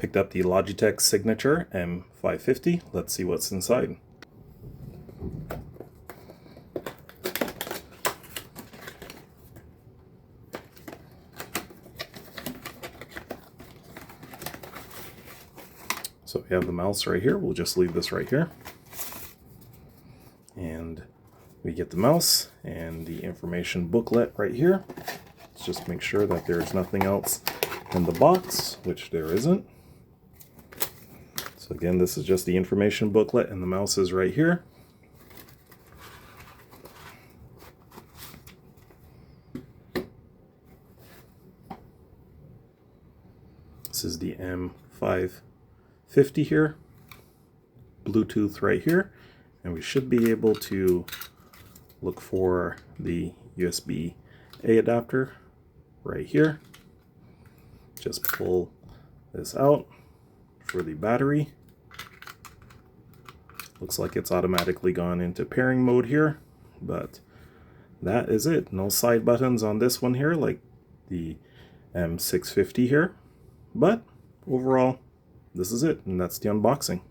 Picked up the Logitech Signature M550. Let's see what's inside. So we have the mouse right here. We'll just leave this right here. And we get the mouse and the information booklet right here. Let's just make sure that there's nothing else in the box, which there isn't. So again, this is just the information booklet and the mouse is right here. This is the M550 here, Bluetooth right here, and we should be able to look for the USB-A adapter right here. Just pull this out for the battery. Looks like it's automatically gone into pairing mode here, but that is it. No side buttons on this one here like the M650 here, but overall this is it, and that's the unboxing.